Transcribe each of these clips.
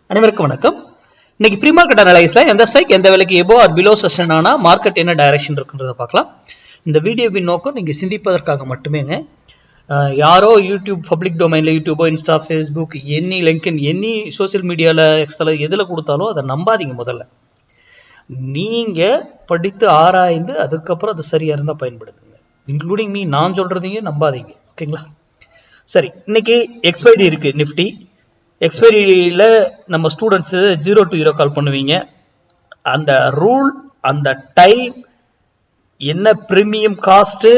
அனைவருக்கும் வணக்கம். இன்னைக்கு ப்ரீ மார்க்கெட் அனலைஸ்ல எந்த ஸ்ட்ரைக் எந்த விலைக்கு எபோ ஆர் பிலோ செஷன் ஆனா மார்க்கெட் என்ன டைரக்ஷன் இருக்குன்றத பார்க்கலாம். இந்த வீடியோவின் நோக்கம் நீங்க சிந்திப்பதற்காக மட்டுமேங்க. யாரோ யூடியூப் பப்ளிக் டொமைன்ல யூடியூபோ Insta Facebook any LinkedIn any social மீடியால எக்ஸ்ட்ரா எதுல கொடுத்தாலும் அதை நம்பாதீங்க. முதல்ல நீங்க படித்து ஆராய்ந்து அதுக்கப்புறம் அது சரியா இருந்தா பயன்படுத்துங்க. இன்க்ளூடிங் நான் சொல்றதையும் நம்பாதீங்க. ஓகேங்களா? சரி, இன்னைக்கு எக்ஸ்பைரி இருக்கு நிஃப்டி. எக்ஸ்பைரியில் நம்ம ஸ்டூடெண்ட்ஸு 0 to 0 கால் பண்ணுவீங்க. அந்த ரூல், அந்த டைம், என்ன ப்ரீமியம் காஸ்ட்டு,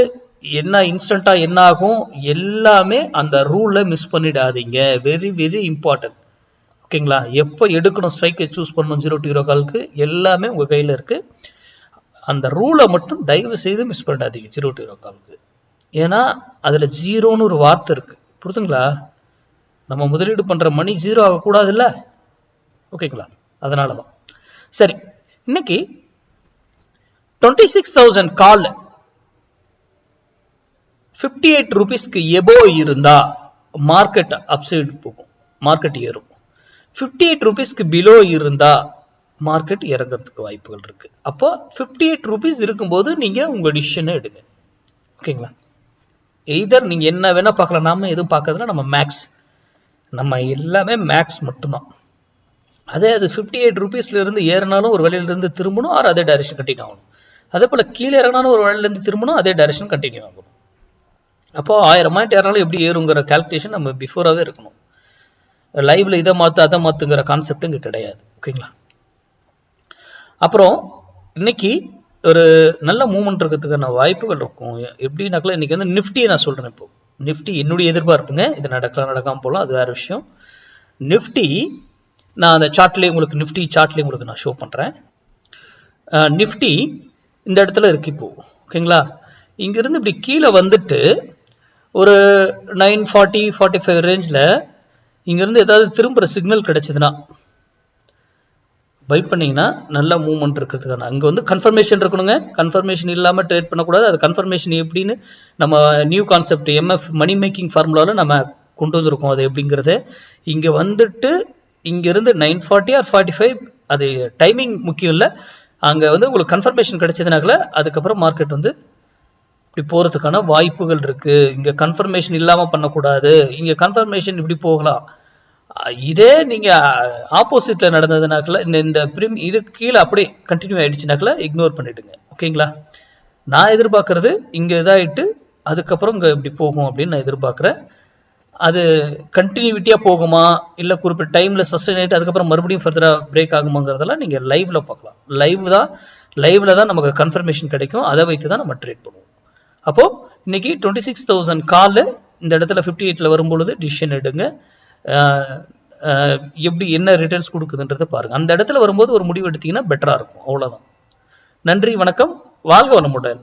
என்ன இன்ஸ்டண்ட்டாக என்ன ஆகும், எல்லாமே அந்த ரூலில் மிஸ் பண்ணிடாதீங்க. Very very important. ஓகேங்களா? எப்போ எடுக்கணும் ஸ்ட்ரைக்கை சூஸ் பண்ணணும் 0 to 0 காலுக்கு எல்லாமே உங்கள் கையில் இருக்குது. அந்த ரூலை மட்டும் தயவு செய்து மிஸ் பண்ணிடாதீங்க 0 to 0 காலுக்கு. ஏன்னா அதில் ஜீரோன்னு ஒரு வார்த்தை இருக்குது. புரியுதுங்களா? நம்ம முதலீடு பண்ற மணி ஜீரோ ஆகக்கூடாது இல்ல. ஓகேங்களா? அதனாலதான். சரி, இன்னைக்கு 26,000 கால் 58 ரூபீஸ்க்கு எபோ இருந்தா மார்க்கெட் அப்சைடு போகும், மார்க்கெட் ஏறும். 58 ரூபீஸ்க்கு பிலோ இருந்தா மார்க்கெட் இறங்கிறதுக்கு வாய்ப்புகள் இருக்கு. அப்போ 58 ரூபீஸ் இருக்கும்போது நீங்க உங்க டிசிஷனை எடுங்க. ஓகேங்களா? எய்தர் நீங்க என்ன வேணா பார்க்கலாம். நாம எதுவும் பார்க்கறதுல நம்ம மேக்ஸ், நம்ம எல்லாமே மேக்ஸ் மட்டும்தான். அதே அது 58 ரூபீஸ்ல இருந்து ஏறினாலும் ஒரு வேலையில இருந்து திரும்பணும், ஆர் அதே டைரக்ஷன் கண்டினியூ ஆகணும். அதே போல கீழே இறங்கினாலும் ஒரு வேலையில இருந்து திரும்பணும், அதே டைரக்ஷன் கண்டினியூ ஆகணும். அப்போ 1000 பாயிண்ட் ஏறினாலும் எப்படி ஏறுங்கிற கால்குலேஷன் நம்ம பிஃபோராகவே இருக்கணும். லைவ்ல இதை மாற்று அதை மாற்றுங்கிற கான்செப்ட் இங்கே கிடையாது. ஓகேங்களா? அப்புறம் இன்னைக்கு ஒரு நல்ல மூவ்மெண்ட் இருக்கிறதுக்கான வாய்ப்புகள் இருக்கும். எப்படின்னாக்கல இன்னைக்கு வந்து நிஃப்டியை நான் சொல்றேன். இப்போ நிஃப்டி என்னுடைய எதிர்பார்ப்புங்க, இது நடக்கலாம் நடக்காம போகலாம், அது வேற விஷயம். நிஃப்டி நான் அந்த சார்ட்லேயே உங்களுக்கு நிஃப்டி சார்ட்லேயே உங்களுக்கு நான் ஷோ பண்ணுறேன். நிஃப்டி இந்த இடத்துல இருக்கு இப்போ. ஓகேங்களா? இங்கிருந்து இப்படி கீழே வந்துட்டு ஒரு 940 45 ரேஞ்சில் இங்கிருந்து ஏதாவது திரும்புகிற சிக்னல் கிடைச்சதுன்னா பை பண்ணிங்கன்னா நல்ல மூவ்மெண்ட் இருக்கிறதுக்கான அங்கே வந்து கன்ஃபர்மேஷன் இருக்கணுங்க. கன்ஃபர்மேஷன் இல்லாமல் ட்ரேட் பண்ணக்கூடாது. அது கன்ஃபர்மேஷன் எப்படின்னு நம்ம new concept MF money making ஃபார்முலாவில் நம்ம கொண்டு வந்திருக்கோம். அது எப்படிங்கிறத இங்கே வந்துட்டு இங்கேருந்து 940 ஆர் 45, அது டைமிங் முக்கியம் இல்லை. அங்கே வந்து உங்களுக்கு கன்ஃபர்மேஷன் கிடைச்சதுனால அதுக்கப்புறம் மார்க்கெட் வந்து இப்படி போகிறதுக்கான வாய்ப்புகள் இருக்குது. இங்கே கன்ஃபர்மேஷன் இல்லாமல் பண்ணக்கூடாது. இங்கே கன்ஃபர்மேஷன் இப்படி போகலாம். இதே நீங்கள் ஆப்போசிட்டில் நடந்ததுனாக்கல இந்த இது கீழே அப்படியே கண்டினியூ ஆகிடுச்சுனாக்கல இக்னோர் பண்ணிவிடுங்க. ஓகேங்களா? நான் எதிர்பார்க்குறது இங்கே இதாகிட்டு அதுக்கப்புறம் இங்கே இப்படி போகும் அப்படின்னு நான் எதிர்பார்க்குறேன். அது கண்டினியூட்டியாக போகுமா இல்லை குறிப்பிட்ட டைமில் சஸ்டைன் ஆகிட்டு அதுக்கப்புறம் மறுபடியும் ஃபர்தராக பிரேக் ஆகுமாங்கிறதெல்லாம் நீங்கள் லைவில் பார்க்கலாம். லைவில் தான் நமக்கு கன்ஃபர்மேஷன் கிடைக்கும். அதை வைத்து தான் நம்ம ட்ரேட் பண்ணுவோம். அப்போது இன்னைக்கு 26,000 கால் இந்த இடத்துல 58ல் வரும்பொழுது டிசிஷன் எடுங்க. எப்படி என்ன ரிட்டர்ன்ஸ் கொடுக்குதுன்றதை பாருங்க. அந்த இடத்துல வரும்போது ஒரு முடிவு எடுத்தீங்கன்னா பெட்டரா இருக்கும். அவ்வளவுதான். நன்றி, வணக்கம், வாழ்க வளமுடன்.